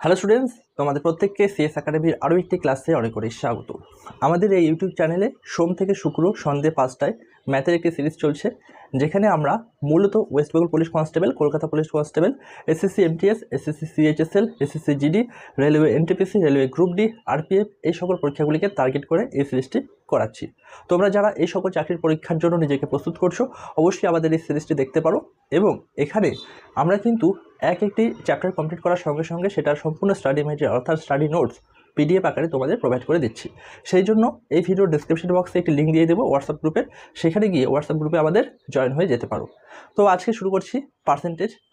Hello students, তোমাদের প্রত্যেককে CS একাডেমির আরও একটি ক্লাসে অনেক অনেক স্বাগত। আমাদের এই ইউটিউব চ্যানেলে সোম থেকে শুক্র সন্ধ্যে 5টায় ম্যাথের একটি সিরিজ চলছে, যেখানে আমরা মূলত West Bengal police constable, Kolkata police constable, SSC MTS, SSC CHSL, SSC GD, railway NTPC, railway group D, RPF এই সকল পরীক্ষাগুলিকে টার্গেট করে এই সিরিজটি করাচ্ছি। তোমরা যারা এই সকল চাকরির পরীক্ষার জন্য নিজেকে প্রস্তুত করছো, অবশ্যই আমাদের এই সিরিজটি দেখতে পারো। এবং এখানে আমরা কিন্তু একটি চ্যাপ্টার কমপ্লিট করার সঙ্গে সঙ্গে সেটার সম্পূর্ণ স্টাডি মেটেরিয়াল অর্থাৎ স্টাডি নোটস পিডিএফ আকারে তোমাদের প্রোভাইড করে দিচ্ছি। সেই জন্য এই ভিডিওর ডিসক্রিপশন বক্সে একটি লিঙ্ক দিয়ে দেবো হোয়াটসঅ্যাপ গ্রুপের, সেখানে গিয়ে হোয়াটসঅ্যাপ গ্রুপে আমাদের জয়েন হয়ে যেতে পারো। তো আজকে শুরু করছি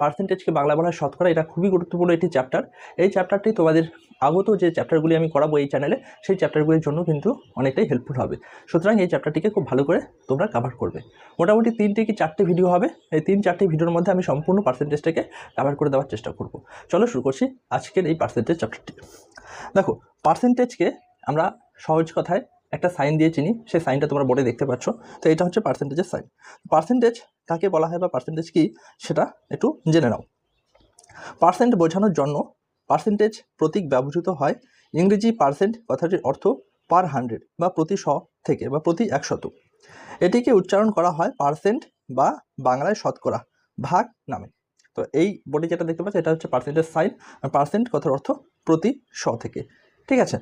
পার্সেন্টেজকে বাংলা বলা হয় শতকরা। এটা খুবই গুরুত্বপূর্ণ একটি চ্যাপ্টার। এই চ্যাপ্টারটি তোমাদের আগত যে চ্যাপ্টারগুলি আমি করাবো এই চ্যানেলে, সেই চ্যাপ্টারগুলির জন্য কিন্তু অনেকটাই হেল্পফুল হবে। সুতরাং এই চ্যাপ্টারটিকে খুব ভালো করে তোমরা কভার করবে। মোটামুটি 3 কি 4টে ভিডিও হবে। এই 3-4টে ভিডিওর মধ্যে আমি সম্পূর্ণ পার্সেন্টেজটাকে কভার করে দেওয়ার চেষ্টা করব। চলো শুরু করছি আজকের এই পার্সেন্টেজ চ্যাপ্টারটি। দেখো, পার্সেন্টেজকে আমরা সহজ কথায় একটা সাইন দিয়ে চিনি। সেই সাইনটা তোমরা বোর্ডে দেখতে পাচ্ছ। তো এটা হচ্ছে পার্সেন্টেজের সাইন। পার্সেন্টেজ কাকে বলা হয় বা পার্সেন্টেজ কি সেটা একটু জেনে নাও। পার্সেন্ট বোঝানোর জন্য পার্সেন্টেজ প্রতীক ব্যবহৃত হয়। ইংরেজি পার্সেন্ট কথাটির অর্থ পার 100 বা প্রতি 100 থেকে বা প্রতি 100। এটিকে উচ্চারণ করা হয় পার্সেন্ট বা বাংলায় শতকরা ভাগ নামে। তো এই বোর্ডে যেটা দেখতে পাচ্ছি এটা হচ্ছে পার্সেন্টেজ সাইন। আর পার্সেন্ট কথার অর্থ প্রতি 100 থেকে। ঠিক আছে,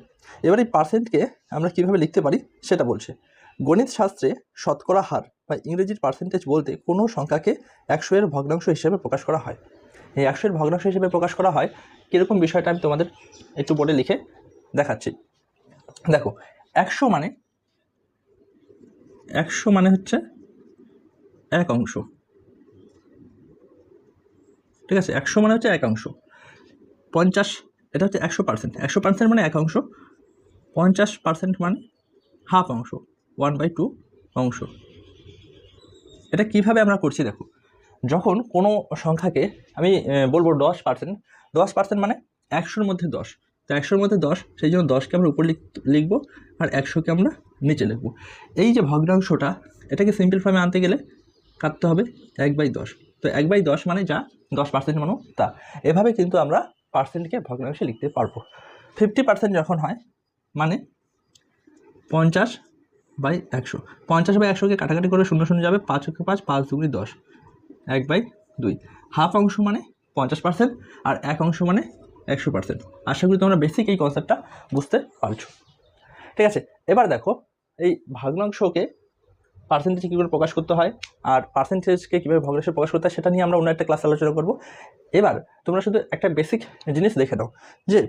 এবার এই পার্সেন্টকে আমরা কীভাবে লিখতে পারি সেটা বলছে। গণিত শাস্ত্রে শতকরা হার বা ইংরেজির পার্সেন্টেজ বলতে কোনো সংখ্যাকে 100 এর ভগ্নাংশ হিসেবে প্রকাশ করা হয়। এই 100 এর ভগ্নাংশ হিসেবে প্রকাশ করা হয় কীরকম বিষয়টা আমি তোমাদের একটু বোর্ডে লিখে দেখাচ্ছি। দেখো, 100 মানে হচ্ছে 1 অংশ। ঠিক আছে, 100 মানে হচ্ছে 1 অংশ। 50 এটা হচ্ছে 100%। 100% মানে 1 অংশ। 50% মানে হাফ অংশ, 1/2 অংশ। এটা কিভাবে আমরা করছি দেখো, যখন কোনো সংখ্যাকে আমি বলবো 10% মানে 100-র মধ্যে 10। তো 100-র মধ্যে 10, সেই জন্য 10কে আমরা উপর লিখবো আর 100কে আমরা নিচে লিখবো। এই যে ভগ্নাংশটা, এটাকে সিম্পল ফর্মে আনতে গেলে কাটতে হবে 1/10। তো 1/10 মানে যা 10% মানে তা। এভাবে কিন্তু আমরা পার্সেন্টকে ভগ্নাংশে লিখতে পারবো। 50% যখন হয় মানে 50/100। 50/100কে কাটাকাটি করে 0 0 যাবে, 5 × 5 5 × 10, 1/2। হাফ অংশ মানে 50% আর 1 অংশ মানে 100%। আশা করি তোমরা বেসিক এই কনসেপ্টটা বুঝতে পারছো। ঠিক আছে, এবার দেখো এই ভগ্নাংশকে পার্সেন্টেজে কী করে প্রকাশ করতে হয় আর পার্সেন্টেজকে কীভাবে ভগ্নাংশে প্রকাশ করতে হয় সেটা নিয়ে আমরা অন্য একটা ক্লাস আলোচনা করব। এবার তোমরা শুধু একটা বেসিক জিনিস দেখে নাও যে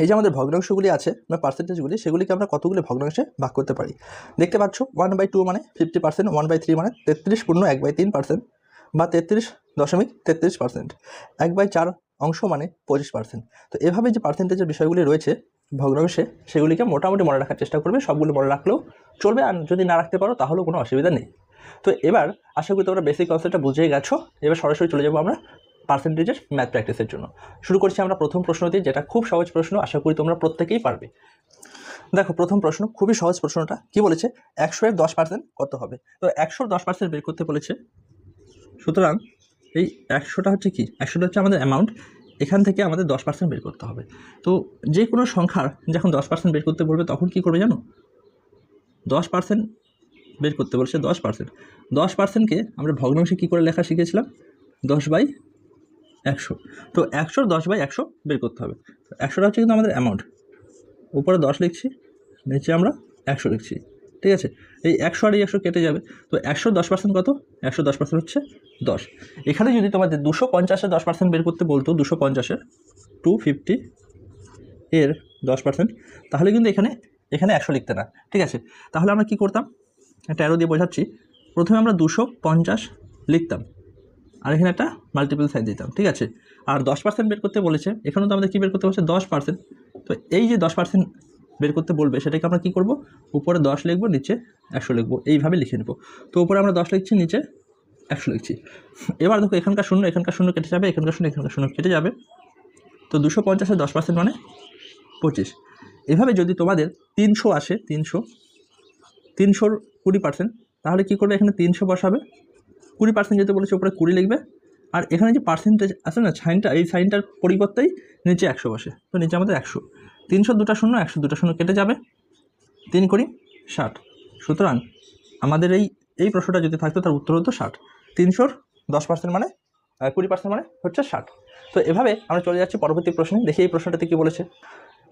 এই যে আমাদের ভগ্নাংশগুলি আছে বা পার্সেন্টেজগুলি, সেগুলিকে আমরা কতগুলি ভগ্নাংশে ভাগ করতে পারি। দেখতে পাচ্ছ 1/2 মানে 50%, 1/3 মানে 33 পূর্ণ 1/3% বা 33.33%, 1/4 অংশ মানে 25%। তো এভাবে যে পার্সেন্টেজের বিষয়গুলি রয়েছে ভগ্নাংশে, সেগুলিকে মোটামুটি মনে রাখার চেষ্টা করবে। সবগুলো মনে রাখলেও চলবে, আর যদি না রাখতে পারো তাহলেও কোনো অসুবিধা নেই। তো এবার আশা করি তোমরা বেসিক কনসেপ্টটা বুঝেই গেছো। এবার সরাসরি চলে যাবো আমরা পার্সেন্টেজের ম্যাথ প্র্যাকটিসের জন্য। শুরু করছি আমরা প্রথম প্রশ্ন দিয়ে, যেটা খুব সহজ প্রশ্ন, আশা করি তোমরা প্রত্যেকেই পারবে। দেখো, প্রথম প্রশ্ন খুবই সহজ। প্রশ্নটা কি বলেছে, 100 এর 10% কত হবে। তো 100 এর 10% বের করতে বলেছে। সুতরাং এই 100টা হচ্ছে কি, 100টা হচ্ছে আমাদের অ্যামাউন্ট। এখান থেকে আমাদের 10% বের করতে হবে। তো যে কোনো সংখ্যার যখন 10% বের করতে বলবে তখন কি করবে জানো, 10% বের করতে বলছে। 10%কে আমরা ভগ্নাংশে কী করে লেখা শিখেছিলাম, 10/100। তো 100 10/100 বের করতে হবে। 100টা হচ্ছে কিন্তু আমাদের অ্যামাউন্ট। উপরে 10 লিখছি, নিচে আমরা 100 লিখছি। ঠিক আছে, এই 100 আর এই 100 কেটে যাবে। তো 100 10% কত, 100 10% হচ্ছে 10। এখানে যদি তোমাদের 250-এর 10% বের করতে বলতো, 250-এর 250 এর 10%, তাহলে কিন্তু এখানে 100 লিখতে না। ঠিক আছে, তাহলে আমরা কি করতাম, একটা অ্যারো দিয়ে বোঝাচ্ছি। প্রথমে আমরা 250 লিখতাম আর এখানে একটা মাল্টিপল সাইন দিতাম। ঠিক আছে, আর 10% বের করতে বলেছে, এখানেও তো আমাদের কী বের করতে বলছে, 10%। তো এই যে 10% বের করতে বলবে সেটাকে আমরা কী করব, উপরে 10 লিখবো, নিচে 100 লিখবো, এইভাবে লিখে নেব। তো উপরে আমরা 10 লিখছি, নিচে 100 লিখছি। এবার দেখো, এখানকার শূন্য কেটে যাবে, এখানকার শূন্য কেটে যাবে। তো 250-এর 10% মানে 25। এভাবে যদি তোমাদের 300 আসে, 300-র 20%, তাহলে কী করবে, এখানে 300 বসাবে। 20% যেতে বলেছে উপরে 20 লিখবে আর এখানে যে পার্সেন্টেজ আছে না সাইনটা, এই সাইনটার পরিবর্তেই নিচে 100 বসে, তো নিচে আমাদের 100, 300 দুটা শূন্য, 100 দুটা শূন্য কেটে যাবে, 3 করি 60। সুতরাং আমাদের এই প্রশ্নটা যদি থাকতো তার উত্তর হতো 60। 300-র 10% মানে 20% মানে হচ্ছে 60। তো এভাবে আমরা চলে যাচ্ছি পরবর্তী প্রশ্নে। দেখি এই প্রশ্নটাতে কী বলেছে।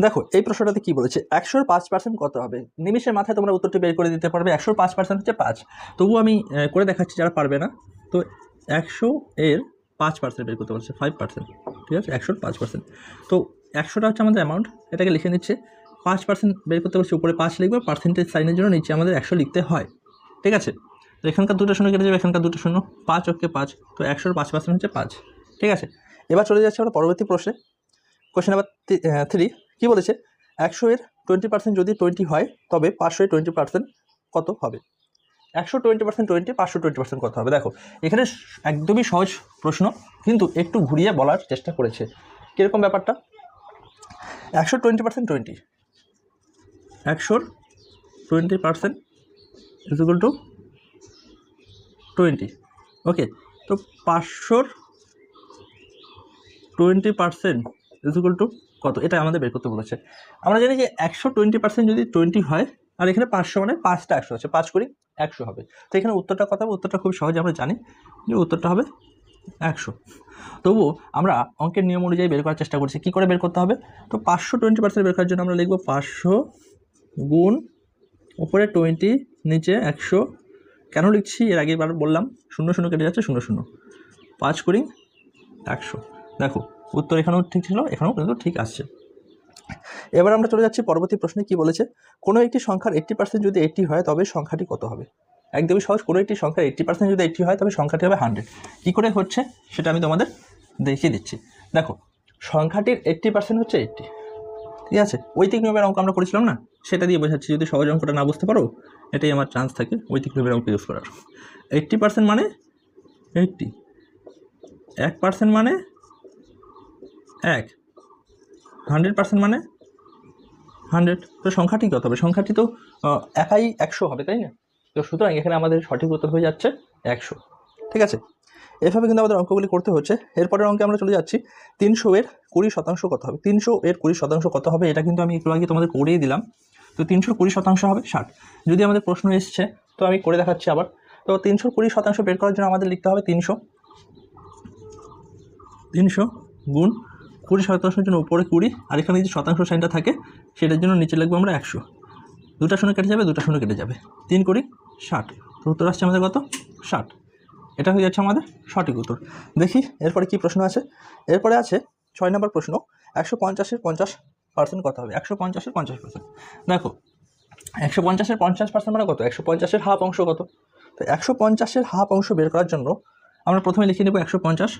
দেখো এই প্রশ্নটাতে কী বলেছে, 100-র 5% কত হবে? নিমিষের মাথায় তোমরা উত্তরটি বের করে দিতে পারবে। 100-র 5% হচ্ছে 5। তবুও আমি করে দেখাচ্ছি যারা পারবে না। তো 100-এর 5% বের করতে বলছে, 5%, ঠিক আছে, 100-র 5%। তো 100টা হচ্ছে আমাদের অ্যামাউন্ট, এটাকে লিখে নিচ্ছে। 5% বের করতে বলছে, উপরে 5 লিখবে, পার্সেন্টেজ সাইনের জন্য নিচে আমাদের 100 লিখতে হয়, ঠিক আছে। তো এখানকার দুটো শূন্য কেটে যাবে, এখানকার দুটো শূন্য, 5 ওকে 5, তো 100-র 5% হচ্ছে 5, ঠিক আছে। এবার চলে যাচ্ছে আমরা পরবর্তী প্রশ্নে। কোশ্চেন নাম্বার 3 কী বলেছে, 100-এর 20% যদি 20 হয় তবে 500-এর 20% কত হবে? 100 20% 20, 500 20% কত হবে? দেখো এখানে একদমই সহজ প্রশ্ন, কিন্তু একটু ঘুরিয়ে বলার চেষ্টা করেছে। কীরকম ব্যাপারটা, 100 20% 20, 100-র 20% ইজ ইকুয়াল টু 20, ওকে। তো 500-র 20% ইজ ইকুয়াল টু কত, এটা আমাদের বের করতে বলেছে। আমরা জানি যে 100 20% যদি 20 হয়, আর এখানে 500 মানে 5টা 100 আছে, 5 করি 100 হবে। তো এখানে উত্তরটা কত হবে? উত্তরটা খুব সহজে আমরা জানি যে উত্তরটা হবে 100। তবুও আমরা অঙ্কের নিয়ম অনুযায়ী বের করার চেষ্টা করছি। কী করে বের করতে হবে? তো 500 20% বের করার জন্য আমরা লিখব 500 গুণ উপরে 20 নিচে 100। কেন লিখছি এর আগে এবার বললাম, 0 0 কেটে যাচ্ছে, 0 0, 5 করি 100। দেখো উত্তর এখানেও ঠিক ছিল, এখানেও কিন্তু ঠিক আসছে। এবার আমরা চলে যাচ্ছি পরবর্তী প্রশ্নে। কি বলেছে, কোনো একটি সংখ্যার 80% যদি 80 হয় তবে সংখ্যাটি কত হবে? একদমই সহজ, কোনো একটি সংখ্যার 80% যদি 80 হয় তবে সংখ্যাটি হবে 100। কী করে হচ্ছে সেটা আমি তোমাদের দেখিয়ে দিচ্ছি। দেখো সংখ্যাটির 80% হচ্ছে 80, ঠিক আছে। ঐতিক নিয়মের অঙ্ক আমরা করেছিলাম না, সেটা দিয়ে বোঝাচ্ছি। যদি সহজ অঙ্কটা না বুঝতে পারো, এটাই আমার চান্স থাকে ঐতিক নিয়মের অঙ্ক ইউজ করার। 80% মানে 80, 1% মানে 1, 100% মানে 100। তো সংখ্যাটি কত হবে? সংখ্যাটি তো একাই 100 হবে, তাই না? তো সুতরাং এখানে আমাদের সঠিক উত্তর হয়ে যাচ্ছে 100, ঠিক আছে। এভাবে কিন্তু আমাদের অঙ্কগুলি করতে হচ্ছে। এরপরের অঙ্কে আমরা চলে যাচ্ছি। 300-এর 20% কত হবে? 300-এর 20% কত হবে? এটা কিন্তু আমি একটু আগে তোমাদের করিয়ে দিলাম। তো 300-র 20% হবে 60। যদি আমাদের প্রশ্ন এসছে তো আমি করে দেখাচ্ছি আবার। তো 300-র 20% বের করার জন্য আমাদের লিখতে হবে 300 গুণ 20% জন্য উপরে 20, আর এখানে যে শতাংশ সাইনটা থাকে সেটার জন্য নিচে লিখবো আমরা 100। দুটা শূন্য কেটে যাবে, দুটা শূন্য কেটে যাবে, 3 করি 60। তো উত্তর আসছে আমাদের কত? 60। এটা হয়ে যাচ্ছে আমাদের সঠিক উত্তর। দেখি এরপরে কি প্রশ্ন আছে। এরপরে আছে 6 নম্বর প্রশ্ন, 150-এর 50% কত হবে? 150-এর 50%। দেখো 150-এর 50% মানে কত? 150-এর হাফ অংশ কত? তো 150-এর হাফ অংশ বের করার জন্য আমরা প্রথমে লিখে নেব 150,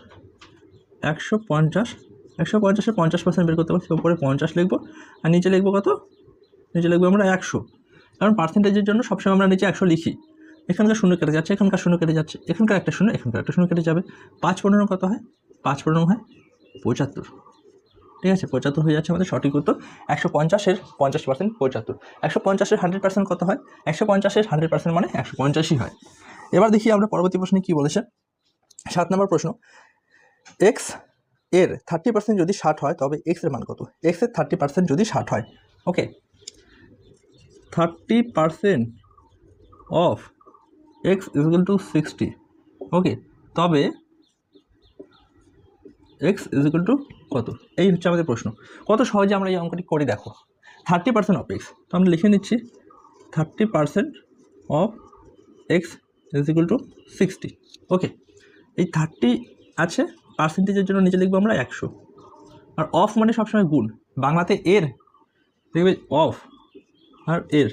150-এর 50% বের করতে পারছি, উপরে 50 লিখবো, আর নিচে লিখবো কত? নিচে লিখবো আমরা 100, কারণ পার্সেন্টেজের জন্য সবসময় আমরা নিচে 100 লিখি। এখানকার শূন্য কেটে যাচ্ছে, এখানকার শূন্য কেটে যাচ্ছে, এখানকার একটা শূন্য, এখানকার একটা শূন্য কেটে যাবে। 5 15 কত হয়? 5 15 হয় 75, ঠিক আছে। 75 হয়ে যাচ্ছে আমাদের সঠিক উত্তর। 150-এর 50% 75। 150-এর 100% কত হয়? 150-এর 100% মানে 150ই হয়। এবার দেখি আমরা পরবর্তী প্রশ্নে কী বলেছে। 7 নম্বর প্রশ্ন, x এর 30% যদি 60 হয় তবে x এর মান কত? x এর 30% যদি 60 হয়, ওকে, 30% of x is equal to 60, ওকে, তবে x is equal to কত? এই হচ্ছে আমাদের প্রশ্ন। কত সহজে আমরা এই অঙ্কটি করি দেখো। 30% অফ x, তো আমরা লিখে নিচ্ছি 30% of x is equal to 60, ওকে। এই 30 আছে, পার্সেন্টেজের জন্য নিচে লিখবো আমরা 100, আর অফ মানে সবসময় গুণ। বাংলাতে এর দেখবে অফ আর এর,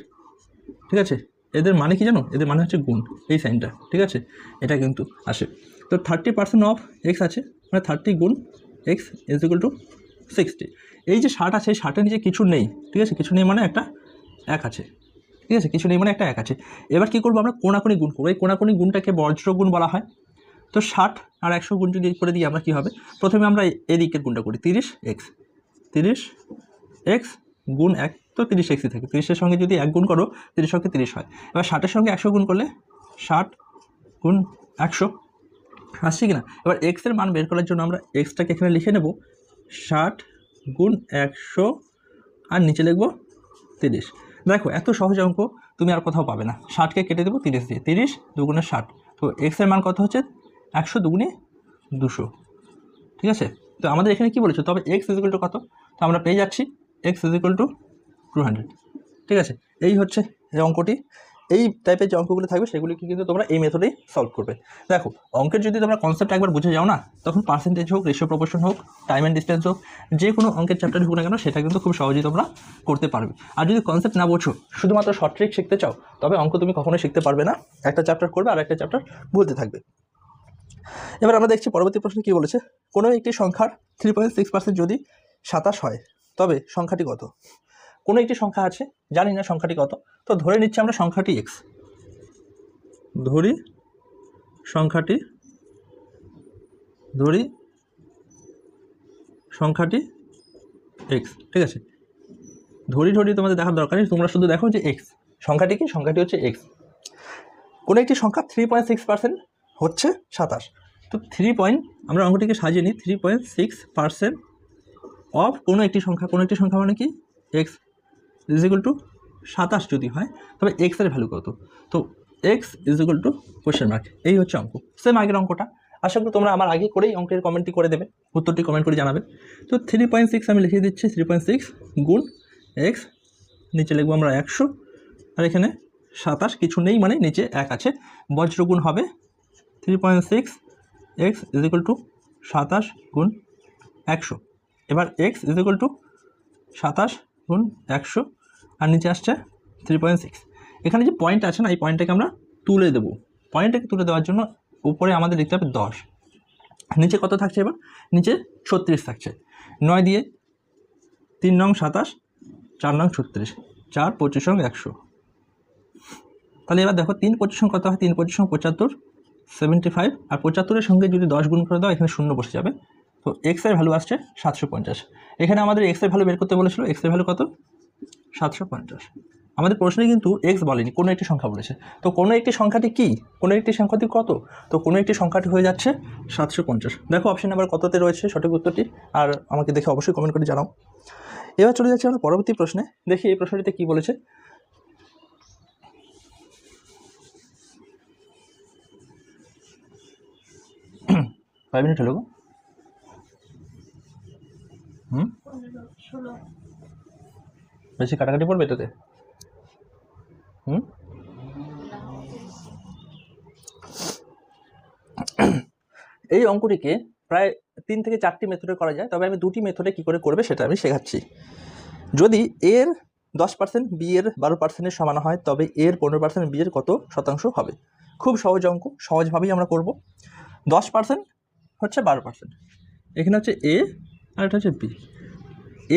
ঠিক আছে। এদের মানে কি জানো? এদের মানে হচ্ছে গুণ, এই সাইনটা, ঠিক আছে, এটা কিন্তু আসে। তো 30% অফ এক্স আছে, মানে 30 গুণ এক্স ইজ ইকুয়াল টু 60। এই যে 60 আছে, এই 60-এর নিচে কিছু নেই, ঠিক আছে, কিছু নেই মানে একটা 1 আছে, ঠিক আছে, কিছু নেই মানে একটা 1 আছে। এবার কী করবো আমরা? কোণাকুণি গুণ করবো। এই কোণাকুণি গুণটাকে বজ্র গুণ বলা হয়। তো 60 আর 100 গুণ যদি করে দিই আমরা কী হবে? প্রথমে আমরা এদিকের গুণটা করি, 30x গুণ 1, তো 30xই থাকে। 30-এর সঙ্গে যদি 1 গুণ করো, 30 30 হয়। এবার 60-এর সঙ্গে 100 গুণ করলে 60 গুণ 100, আসছে কিনা। এবার এক্সের মান বের করার জন্য আমরা এক্সটাকে এখানে লিখে নেব 60 গুণ 100 আর নিচে লিখব 30। দেখো এত সহজ অঙ্ক তুমি আর কোথাও পাবে না। 60কে কেটে দেবো 30 দিয়ে, 30 দুগুণে 60। তো এক্সের মান কত হচ্ছে 100 দুগুণে 200। ঠিক আছে, তো আমাদের এখানে কি বলেছে, তবে এক্স ইজ ইকুয়াল টু কত, তো আমরা পেয়ে যাচ্ছি এক্স ইজ ইকুয়াল টু 200। ঠিক আছে, এই হচ্ছে এই অঙ্কটি। এই টাইপের যে অঙ্কগুলো থাকবে সেগুলিকে কিন্তু তোমরা এই মেথডেই সলভ করবে। দেখো অঙ্কের যদি তোমরা কনসেপ্ট একবার বুঝে যাও না, তখন পার্সেন্টেজ হোক, রেশিও প্রপোর্শন হোক, টাইম অ্যান্ড ডিস্টেন্স হোক, যে কোনো অঙ্কের চ্যাপ্টার হোক না কেন সেটা কিন্তু খুব সহজেই তোমরা করতে পারবে। আর যদি কনসেপ্ট না বোঝো, শুধুমাত্র শর্ট ট্রিক শিখতে চাও, তবে অঙ্ক তুমি কখনোই শিখতে পারবে না। একটা চ্যাপ্টার করবে আর একটা চ্যাপ্টার বলতে থাকবে। এবার আমরা দেখছি পরবর্তী প্রশ্নে কী বলেছে, কোনো একটি সংখ্যার 3.6% যদি 27 হয় তবে সংখ্যাটি কত। কোনো একটি সংখ্যা আছে, জানি না সংখ্যাটি কত, তো ধরে নিচ্ছি আমরা সংখ্যাটি এক্স, ধরি সংখ্যাটি এক্স। ঠিক আছে, ধরি তোমাদের দেখার দরকার নেই, তোমরা শুধু দেখো যে এক্স সংখ্যাটি কি, সংখ্যাটি হচ্ছে এক্স। কোনো একটি সংখ্যা 3.6% হচ্ছে 27। তো আমরা অঙ্কটিকে সাজিয়ে নিই, 3.6% অফ কোনো একটি সংখ্যা মানে কি এক্স ইজ ইকুয়াল টু 27 যদি হয়, তবে এক্সের ভ্যালু কত। তো x is equal to question mark. এই হচ্ছে অঙ্ক, সেম আগের অঙ্কটা। আশা করি তোমরা আমার আগে করেই অঙ্কের কমেন্টটি করে দেবে, উত্তরটি কমেন্ট করে জানাবে। তো 3.6 আমি লিখে দিচ্ছি, 3.6 গুণ এক্স, নিচে লিখবো আমরা 100, আর এখানে 27 কিছু নেই মানে নিচে 1 আছে, বজ্রগুণ হবে 3.6 এক্স ইজ ইকুয়াল টু 27 গুণ 100। এবার এক্স ইজ ইকুয়াল টু 27 গুণ 100 আর নিচে আসছে 3.6। এখানে যে পয়েন্ট আছে না, এই পয়েন্টটাকে আমরা তুলে দেবো। পয়েন্টটাকে তুলে দেওয়ার জন্য উপরে আমাদের লিখতে হবে 10, নিচে কত থাকছে, এবার নিচে 36 থাকছে। 9 দিয়ে 3 নং 27, 4 নং 36, 4 25 নং 100। তাহলে এবার দেখো 3 25 নং কত হয়, 3 25 নং 75, 75, আর 75-এর সঙ্গে যদি 10 গুণ করে দাও এখানে শূন্য বসে যাবে। তো এক্সের ভ্যালু আসছে 750। এখানে আমাদের এক্সের ভ্যালু বের করতে বলেছিল, এক্সের ভ্যালু কত 750। আমাদের প্রশ্নে কিন্তু এক্স বলেনি, কোনো একটি সংখ্যা বলেছে। তো কোনো একটি সংখ্যাটি কি, কোনো একটি সংখ্যাটি কত, তো কোনো একটি সংখ্যাটি হয়ে যাচ্ছে 750। দেখো অপশন নাম্বার কততে রয়েছে সঠিক উত্তরটি, আর আমাকে দেখে অবশ্যই কমেন্ট করে জানাও। এবার চলে যাচ্ছে আমরা পরবর্তী প্রশ্নে, দেখি এই প্রশ্নটিতে কি বলেছে। 5 মিনিট হলো গো। বেশি কাটাকাটি পড়বে এটাতে। এই অঙ্কটিকে প্রায় 3 থেকে 4টি মেথডে করা যায়, তবে আমি 2টি মেথডে কী করে করবে সেটা আমি শেখাচ্ছি। যদি এর 10% বি এর 12%-এর সমান হয়, তবে এর 15% বি এর কত শতাংশ হবে। খুব সহজ অঙ্ক, সহজভাবেই আমরা করব। 10% হচ্ছে 12%, এখানে হচ্ছে এ আর এটা হচ্ছে বি।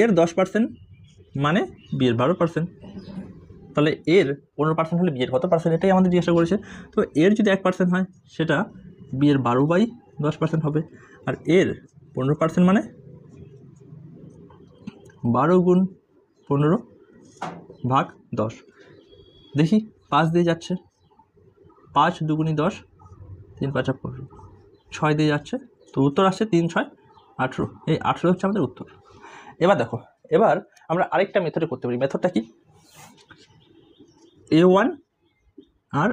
এর 10% মানে বি এর 12%, তাহলে এর 15% হলে বি এর কত পার্সেন্ট, এটাই আমাদের জিজ্ঞাসা করেছে। তো এর যদি 1% হয় সেটা বি এর 12/10% হবে, আর এর 15% মানে 12 গুণ 15 ভাগ 10। দেখি 5 দিয়ে যাচ্ছে, 5 দুগুণি 10, 3 5 15, 6 দিয়ে যাচ্ছে, তো উত্তর আসছে 3 6 18। এই 18 হচ্ছে আমাদের উত্তর। এবার দেখো, এবার আমরা আরেকটা মেথডে করতে পারি। মেথডটা কি, A1 আর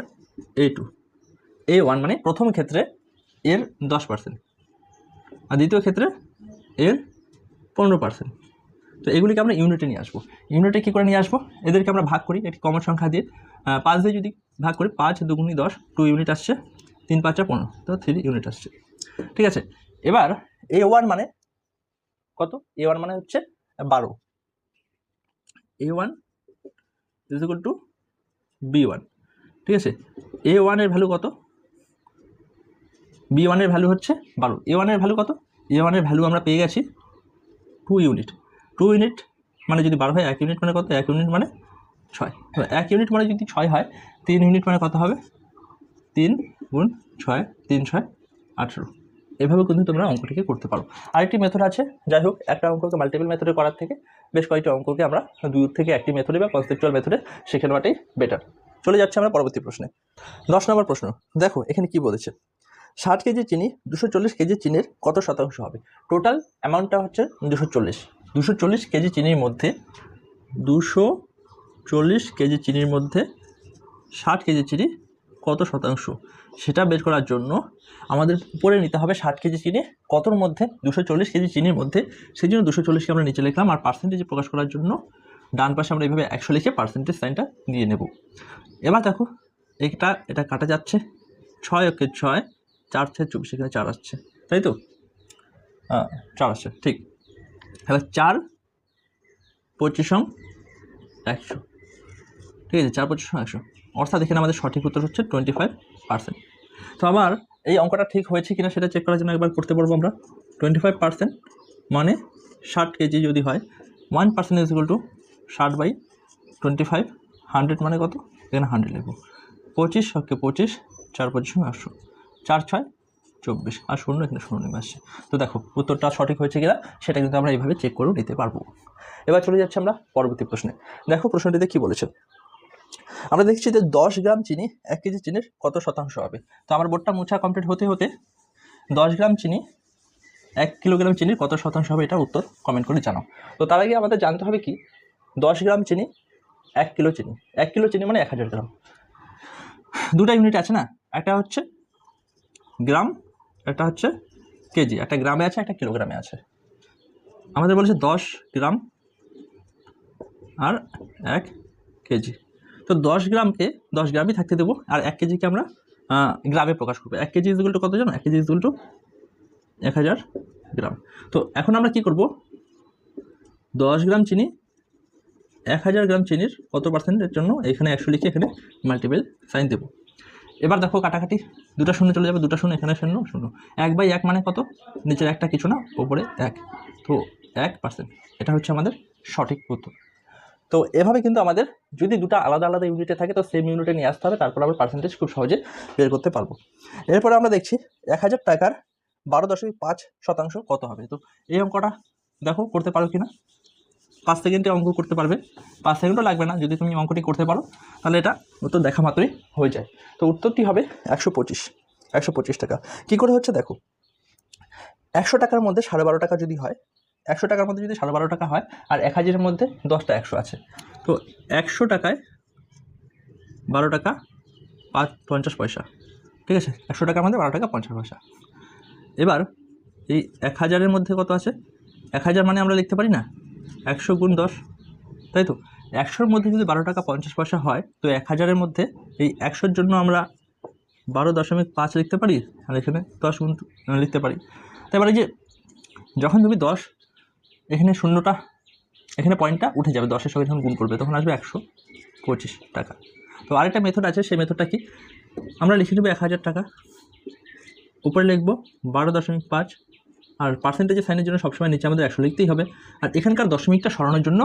A2। A1 মানে প্রথম ক্ষেত্রে এর 10%, আর দ্বিতীয় ক্ষেত্রে এর 15%। তো এগুলিকে আমরা ইউনিটে নিয়ে আসবো। ইউনিটে কী করে নিয়ে আসবো, এদেরকে আমরা ভাগ করি একটি কমন সংখ্যা দিয়ে। 5 দিয়ে যদি ভাগ করি, 5 দুগুণি 10, 2 ইউনিট আসছে, 3 5 15, তো 3 ইউনিট আসছে। ঠিক আছে, এবার A1 মানে কত, A1 মানে হচ্ছে 12। A1 is equal to B1। ঠিক আছে, A1 এর ভ্যালু কত, B1 এর ভ্যালু হচ্ছে 12। A1 এর ভ্যালু কত, A1 এর ভ্যালু আমরা পেয়ে গেছি 2 ইউনিট। 2 ইউনিট মানে যদি 12 হয়, 1 ইউনিট মানে কত, 1 ইউনিট মানে 6। 1 ইউনিট মানে যদি 6 হয়, 3 ইউনিট মানে কত হবে, 3 গুণ 6, 3 6 18। এভাবে কিন্তু তোমরা অঙ্কটিকে করতে পারো। আরেকটি মেথড আছে, যাই হোক একটা অঙ্ককে মাল্টিপল মেথডে করার থেকে বেশ কয়েকটি অঙ্ককে আমরা 2 থেকে 1টি মেথডে বা কনসেপচুয়াল মেথডে শিখে নেওয়াটাই বেটার। চলে যাচ্ছে আমরা পরবর্তী প্রশ্নে। 10 নম্বর প্রশ্ন। দেখো এখানে কি বলেছে, 60 কেজি চিনি 240 কেজি চিনির কত শতাংশ হবে? টোটাল অ্যামাউন্টটা হচ্ছে 240 কেজি চিনির মধ্যে 240 কেজি চিনির মধ্যে 60 কেজি চিনি কত শতাংশ, সেটা বের করার জন্য আমাদের উপরে নিতে হবে 60 কেজি চিনি কতর মধ্যে, 240 কেজি চিনির মধ্যে। সেই জন্য 240কে আমরা নিচে লিখলাম, আর পার্সেন্টেজে প্রকাশ করার জন্য ডান পাশে আমরা এইভাবে 100 লিখে পার্সেন্টেজ সাইনটা দিয়ে নেব। এবার দেখো এটা কাটা যাচ্ছে, 6 ওকে 6, 4 6 24, এখানে 4 আসছে, তাই তো? 4 আসছে, ঠিক। এবার 4 25 100, ঠিক আছে, 4 25 100, অর্থাৎ এখানে আমাদের সঠিক উত্তর হচ্ছে 25%। তো আবার এই অঙ্কটা ঠিক হয়েছে কিনা সেটা চেক করার জন্য একবার করতে পারবো আমরা। 25% মানে 60 কেজি যদি হয়, 1% ইজ ইকুয়াল টু 60/25, 100 মানে কত, এখানে 100 লিখবো। 25 ওকে 25, 4 25 100, 4 6 24, আর 0 এখানে 0 নেমে আসছে। তো দেখো উত্তরটা সঠিক হয়েছে কিনা সেটা কিন্তু আমরা এইভাবে চেক করেও নিতে পারবো। এবার চলে যাচ্ছে আমরা পরবর্তী প্রশ্নে। দেখো প্রশ্নটিতে কি বলেছে, আমরা দেখছি যে 10 গ্রাম চিনি 1 কেজি চিনির কত শতাংশ হবে। তো আমার বোর্ডটা মোছা কমপ্লিট হতে হতে 10 গ্রাম চিনি 1 কিলোগ্রাম চিনির কত শতাংশ হবে, এটা উত্তর কমেন্ট করে জানাও। তো তার আগে আমাদের জানতে হবে কি, 10 গ্রাম চিনি 1 কিলো চিনি, 1 কিলো চিনি মানে 1000 গ্রাম। দুটা ইউনিট আছে না, একটা হচ্ছে গ্রাম, একটা হচ্ছে কেজি। একটা গ্রামে আছে, একটা কিলোগ্রামে আছে। আমাদের বলেছে 10 গ্রাম আর 1 কেজি। তো 10 গ্রামকে 10 গ্রামই থাকতে দেবো, আর 1 কেজিকে আমরা গ্রামে প্রকাশ করবো। 1 কেজি ইজুয়াল টু কত জানো? 1 কেজি ইজুয়াল টু 1000 গ্রাম। তো এখন আমরা কি করব, 10 গ্রাম চিনি 1000 গ্রাম চিনির কত পার্সেন্টের জন্য এখানে 100 লিখে এখানে মাল্টিপল সাইন দেবো। এবার দেখো কাটাকাটি, দুটো শূন্য চলে যাবে, দুটো শূন্য এখানে 0 0, 1/1 মানে কত, নিচের একটা কিছু না, উপরে 1, তো 1%। এটা হচ্ছে আমাদের সঠিক উত্তর। তো এভাবে কিন্তু আমাদের যদি দুটো আলাদা আলাদা ইউনিটে থাকে তো সেম ইউনিটে নিয়ে আসতে হবে, তারপর আমরা পার্সেন্টেজ খুব সহজে বের করতে পারবো। এরপরে আমরা দেখছি 1000 টাকার 12.5% কত হবে। তো এই অঙ্কটা দেখো করতে পারো কিনা, 5 সেকেন্ডে অঙ্ক করতে পারবে, 5 সেকেন্ডও লাগবে না। যদি তুমি অঙ্কটি করতে পারো তাহলে এটা উত্তর দেখা মাত্রই হয়ে যায়। তো উত্তরটি হবে 125 টাকা। কী করে হচ্ছে দেখো, 100 টাকার মধ্যে 12.5 টাকা যদি হয়, 100 টাকার মধ্যে যদি 12.5 টাকা হয়, আর 1000-এর মধ্যে 10টা 100 আছে, তো 100 টাকায় 12 টাকা 50 পয়সা, ঠিক আছে, 100 টাকার মধ্যে 12 টাকা 50 পয়সা। এবার এই 1000-এর মধ্যে কত আছে, 1000 মানে আমরা লিখতে পারি না 100 গুণ 10, তাই তো? 100-র মধ্যে যদি 12 টাকা 50 পয়সা হয়, তো 1000-এর মধ্যে এই 100-র জন্য আমরা 12.5 লিখতে পারি, আর এখানে 10 গুণ লিখতে পারি। তাই এবারে যে যখন তুমি 10, এখানে শূন্যটা, এখানে পয়েন্টটা উঠে যাবে, 10-এর সঙ্গে যখন গুণ করবে তখন আসবে 125 টাকা। তো আরেকটা মেথড আছে, সেই মেথডটা কি, আমরা লিখে নেব 1000 টাকা, উপরে লিখব 12.5, আর পার্সেন্টেজের সাইনের জন্য সবসময় নিচে আমাদের 100 লিখতেই হবে। আর এখানকার দশমিকটা সরানোর জন্য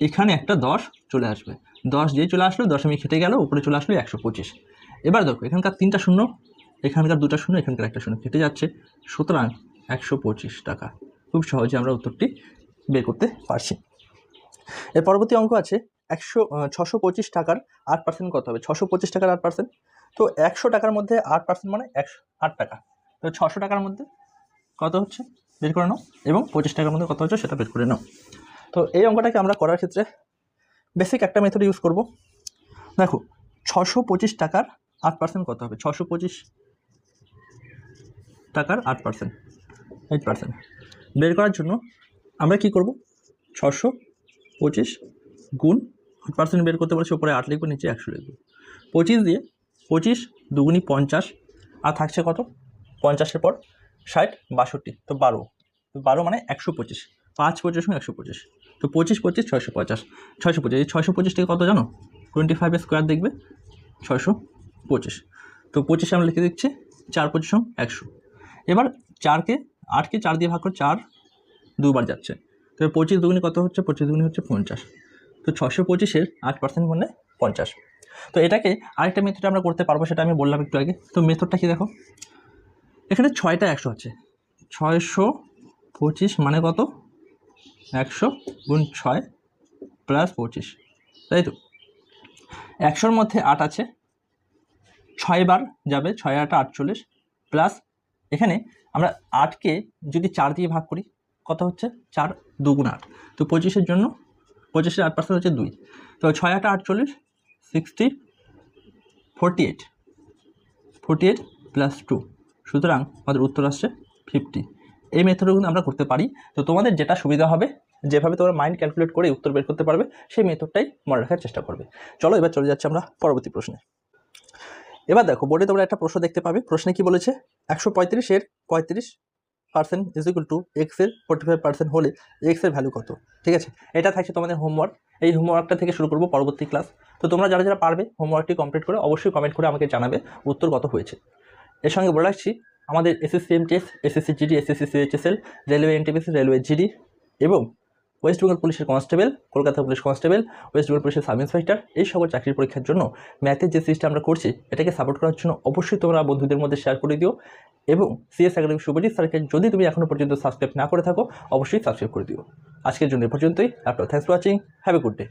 এখানে একটা 10 চলে আসবে, 10 যেই চলে আসলো দশমিক কেটে গেল, উপরে চলে আসলো 125। এবার দেখো এখানকার 3টা শূন্য, এখানকার 2টা শূন্য, এখানকার একটা শূন্য কেটে যাচ্ছে, সুতরাং 125 টাকা। খুব সহজে আমরা উত্তরটি বের করতে পারছি। এর পরবর্তী অঙ্ক আছে 625 টাকার 8% কত হবে। 625 টাকার 8%, তো 100 টাকার মধ্যে 8% মানে 8 টাকা। তো 600 টাকার মধ্যে কত হচ্ছে বের করে নাও, এবং 25 টাকার মধ্যে কত হচ্ছে সেটা বের করে নাও। তো এই অঙ্কটাকে আমরা করার ক্ষেত্রে বেসিক একটা মেথড ইউজ করব। দেখো 625 টাকার 8% কত হবে, 625 টাকার 8%, 8% বের করার জন্য আমরা কি করব, 625 গুণ 8% বের করতে পারছি, উপরে 8 লিখবো, নিচে 100 লিখবো। 25 দিয়ে 25 দুগুণি 50, আর থাকছে কত, 50-এর পর 60 62, তো 12, তো 12 মানে 125, 5 25 125, তো 25 25 650, 625, এই 625 থেকে কত জানো, 25 স্কোয়ার দেখবে 625, তো 25 আমরা লিখে দিচ্ছি 4 25 100। এবার 8কে 4 দিয়ে ভাগ করে 4 দুবার যাচ্ছে, তো 25 দুগুণি কত হচ্ছে, 25 দুগুণি হচ্ছে 50, তো 625-এর 8% মানে 50। তো এটাকে আরেকটা মেথডে আমরা করতে পারবো, সেটা আমি বললাম একটু আগে। তো মেথডটা কি দেখো, এখানে 6টা 100 আছে, 625 মানে কত, 100 গুণ 6 প্লাস 25, তাই তো? 100-র মধ্যে 8 আছে, 6 বার যাবে, 6 8 48, প্লাস এখানে আমরা 8কে যদি 4 দিয়ে ভাগ করি কত হচ্ছে, 4 2 8, তো 25-এর জন্য 25-এর 8% হচ্ছে 2, তো 6 8 48 60 48 প্লাস 2, সুতরাং আমাদের উত্তর আসছে 50। এই মেথডও কিন্তু আমরা করতে পারি। তো তোমাদের যেটা সুবিধা হবে, যেভাবে তোমরা মাইন্ড ক্যালকুলেট করে উত্তর বের করতে পারবে, সেই মেথডটাই মনে রাখার চেষ্টা করবে। চলো এবার চলে যাচ্ছি আমরা পরবর্তী প্রশ্নে। এবার দেখো বোর্ডে তোমরা একটা প্রশ্ন দেখতে পাবে। প্রশ্নে কি বলেছে, 135-এর 35% ইজ ইকুয়াল টু এক্সের 45% হলে এক্সের ভ্যালু কত। ঠিক আছে, এটা থাকছে তোমাদের হোমওয়ার্ক। এই হোমওয়ার্কটা থেকে শুরু করবো পরবর্তী ক্লাস। তো তোমরা যারা যারা পারবে হোমওয়ার্কটি কমপ্লিট করে অবশ্যই কমেন্ট করে আমাকে জানাবে উত্তর কত হয়েছে। এর সঙ্গে বলে রাখছি, আমাদের SSC MTS, SSC GD, SSC CHSL, railway NTPC, railway GD এবং ওয়েস্ট বেঙ্গল পুলিশের constable, Kolkata police constable, West Bengal পুলিশের সাব ইন্সপেক্টর, এই সকল চাকরির পরীক্ষার জন্য ম্যাথের যে সিরিজটা আমরা করছি এটাকে সাপোর্ট করার জন্য অবশ্যই তোমরা বন্ধুদের মধ্যে শেয়ার করে দিও। এবং সিএস একাডেমি শুভজিৎ স্যারকে যদি তুমি এখনও পর্যন্ত সাবস্ক্রাইব না করে থাকো অবশ্যই সাবস্ক্রাইব করে দিও। আজকের জন্য এ পর্যন্তই। আপনার thanks for watching, have a good day.